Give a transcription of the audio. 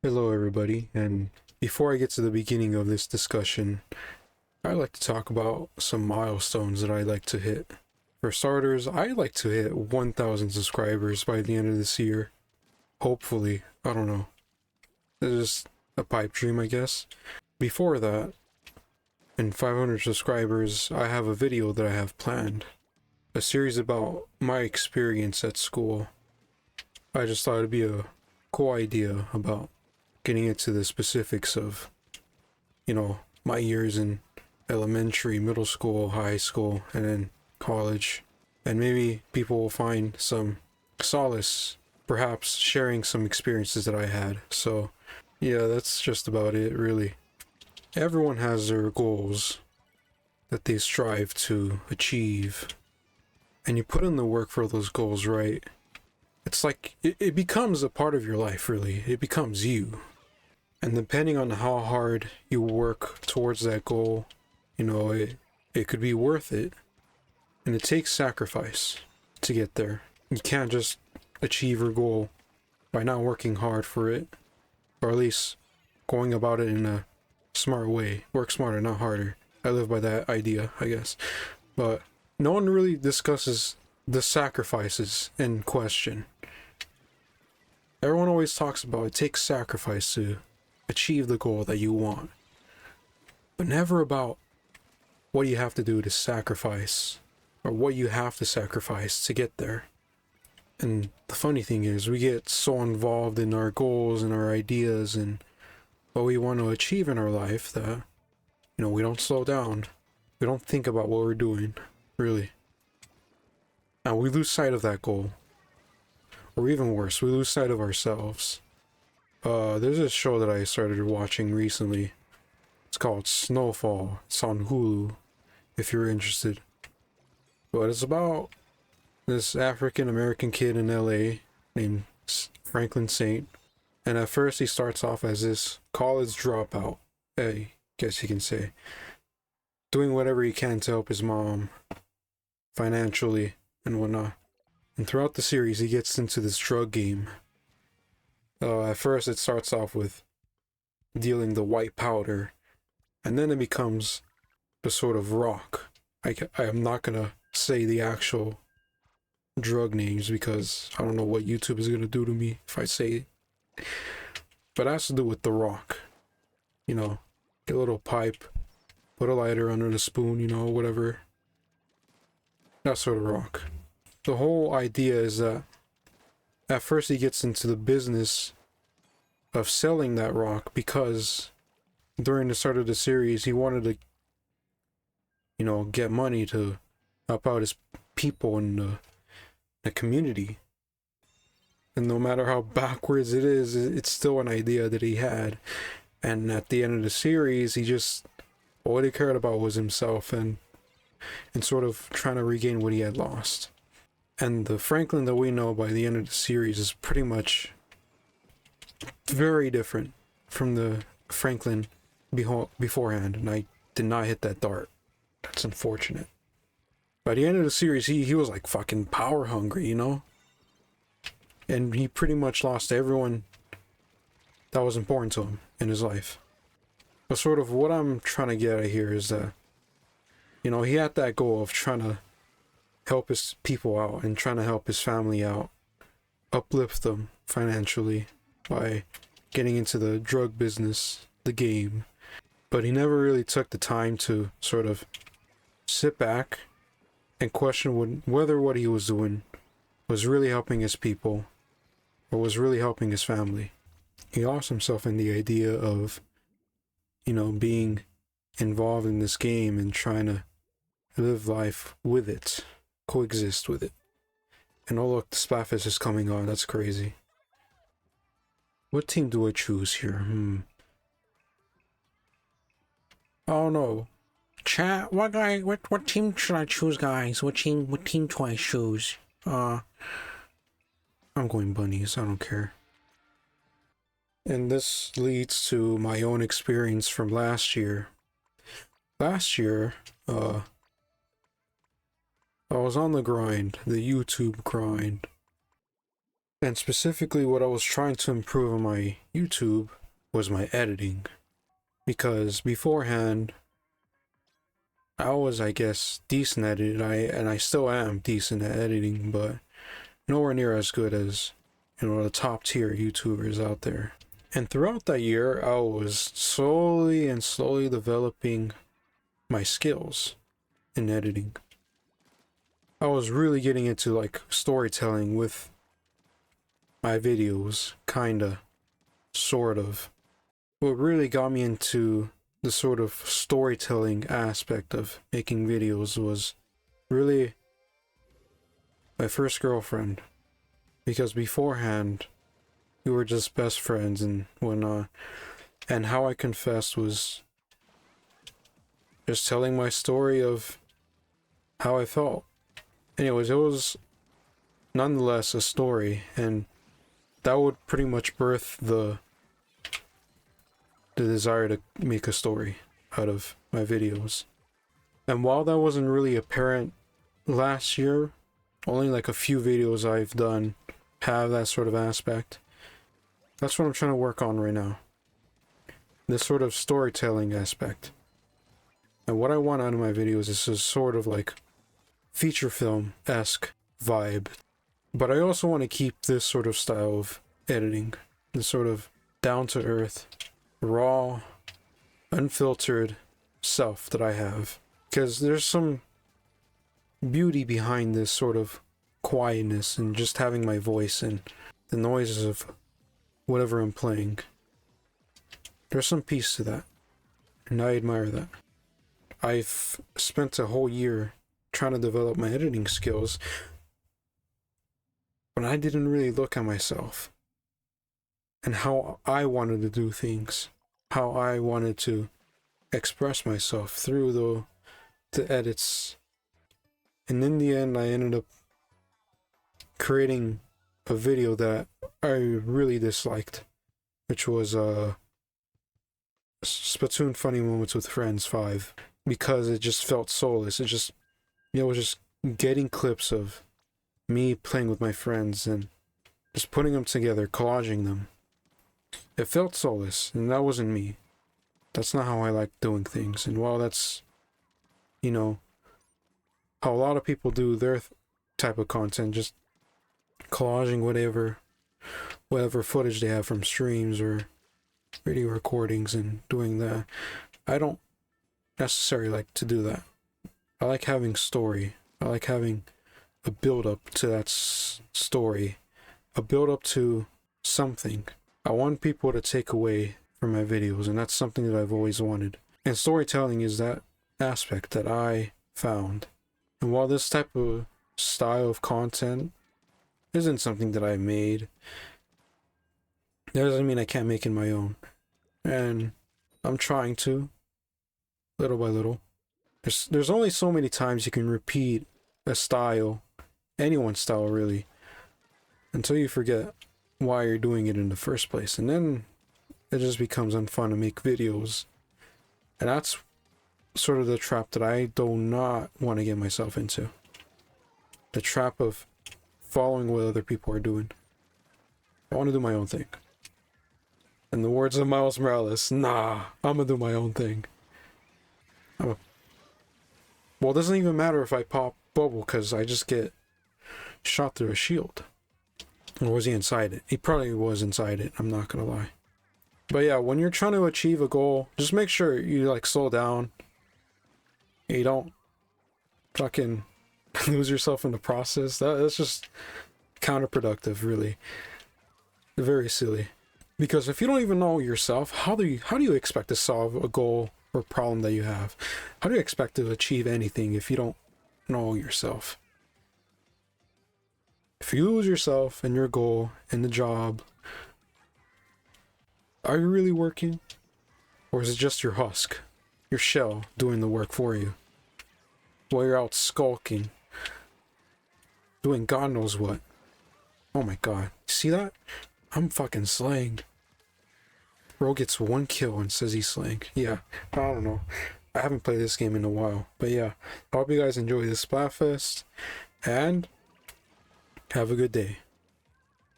Hello, everybody, and before I get to the beginning of this discussion, I'd like to talk about some milestones that I like to hit. For starters, I'd like to hit 1,000 subscribers by the end of this year. Hopefully, I don't know. It's just a pipe dream, I guess. Before that, in 500 subscribers, I have a video that I have planned. A series about my experience at school. I just thought it'd be a cool idea about getting into the specifics of, my years in elementary, middle school, high school, and then college. And maybe people will find some solace, perhaps sharing some experiences that I had. So, yeah, that's just about it, really. Everyone has their goals that they strive to achieve. And you put in the work for those goals, right? It's like, it becomes a part of your life, really. It becomes you. And depending on how hard you work towards that goal, it could be worth it. And it takes sacrifice to get there. You can't just achieve your goal by not working hard for it, or at least going about it in a smart way. Work smarter, not harder. I live by that idea, I guess. But no one really discusses the sacrifices in question. Everyone always talks about it takes sacrifice to achieve the goal that you want, but never about what you have to do to sacrifice or what you have to sacrifice to get there. And the funny thing is, we get so involved in our goals and our ideas and what we want to achieve in our life that, we don't slow down. We don't think about what we're doing, really. And we lose sight of that goal. Or even worse, we lose sight of ourselves. There's a show that I started watching recently. It's called Snowfall. It's on Hulu, if you're interested. But it's about this African American kid in LA named Franklin Saint. And at first he starts off as this college dropout, I guess you can say. Doing whatever he can to help his mom financially and whatnot. And throughout the series he gets into this drug game. At first it starts off with dealing the white powder, and then it becomes the sort of rock. I am not gonna say the actual drug names because I don't know what YouTube is gonna do to me if I say it. But it has to do with the rock. Get a little pipe, put a lighter under the spoon, whatever. That sort of rock. The whole idea is that at first he gets into the business of selling that rock because during the start of the series he wanted to, get money to help out his people in the community. And no matter how backwards it is, it's still an idea that he had. And at the end of the series, all he cared about was himself and sort of trying to regain what he had lost. And the Franklin that we know by the end of the series is pretty much very different from the Franklin beforehand, and I did not hit that dart. That's unfortunate. By the end of the series, he was like fucking power hungry, and he pretty much lost everyone that was important to him in his life. But sort of what I'm trying to get at here is that, he had that goal of trying to help his people out and trying to help his family out, uplift them financially by getting into the drug business, the game. But he never really took the time to sort of sit back and question whether what he was doing was really helping his people or was really helping his family. He lost himself in the idea of, being involved in this game and trying to live life with it, coexist with it. And oh look, the Splatfest is coming on, that's crazy. What team do I choose here? Oh no. Chat, what team should I choose, guys? What team do I choose? I'm going bunnies, I don't care. And this leads to my own experience from last year. Last year, I was on the grind, the YouTube grind. And specifically what I was trying to improve on my YouTube was my editing. Because beforehand, I was, I guess, decent at it. I still am decent at editing, but nowhere near as good as, the top tier YouTubers out there. And throughout that year, I was slowly and slowly developing my skills in editing. I was really getting into like storytelling with my videos, kinda, sort of. What really got me into the sort of storytelling aspect of making videos was really my first girlfriend. Because beforehand, we were just best friends and whatnot. And how I confessed was just telling my story of how I felt. Anyways, it was nonetheless a story, and that would pretty much birth the desire to make a story out of my videos. And while that wasn't really apparent last year, only like a few videos I've done have that sort of aspect. That's what I'm trying to work on right now. This sort of storytelling aspect. And what I want out of my videos is a sort of like feature film-esque vibe. But I also want to keep this sort of style of editing. This sort of down-to-earth, raw, unfiltered self that I have. Because there's some beauty behind this sort of quietness and just having my voice and the noises of whatever I'm playing. There's some peace to that, and I admire that. I've spent a whole year trying to develop my editing skills, but I didn't really look at myself and how I wanted to do things, how I wanted to express myself through the edits. And in the end, I ended up creating a video that I really disliked, which was Splatoon Funny Moments with Friends 5, because it just felt soulless. It just, was just getting clips of me playing with my friends and just putting them together, collaging them. It felt soulless, and that wasn't me. That's not how I like doing things. And while that's, how a lot of people do their type of content, just collaging whatever footage they have from streams or video recordings and doing that, I don't necessarily like to do that. I like having story. I like having a build-up to that story, a build-up to something. I want people to take away from my videos, and that's something that I've always wanted. And storytelling is that aspect that I found. And while this type of style of content isn't something that I made, that doesn't mean I can't make it my own. And I'm trying to, little by little. There's only so many times you can repeat a style, anyone's style really, until you forget why you're doing it in the first place. And then it just becomes unfun to make videos. And that's sort of the trap that I do not want to get myself into. The trap of following what other people are doing. I want to do my own thing. In the words of Miles Morales, nah, I'm gonna do my own thing. Well, it doesn't even matter if I pop bubble, because I just get shot through a shield. Or was he inside it? He probably was inside it, I'm not gonna lie. But yeah, when you're trying to achieve a goal, just make sure you slow down. You don't fucking lose yourself in the process. That's just counterproductive, really. Very silly. Because if you don't even know yourself, how do you expect to solve a goal or problem that you have? How do you expect to achieve anything if you don't know yourself? If you lose yourself in your goal, in the job, are you really working? Or is it just your husk, your shell, doing the work for you? While you're out skulking, doing God knows what. Oh my god. See that? I'm fucking slaying. Bro gets 1 kill and says he's slaying. Yeah, I don't know. I haven't played this game in a while. But yeah, I hope you guys enjoy this Splatfest. And have a good day.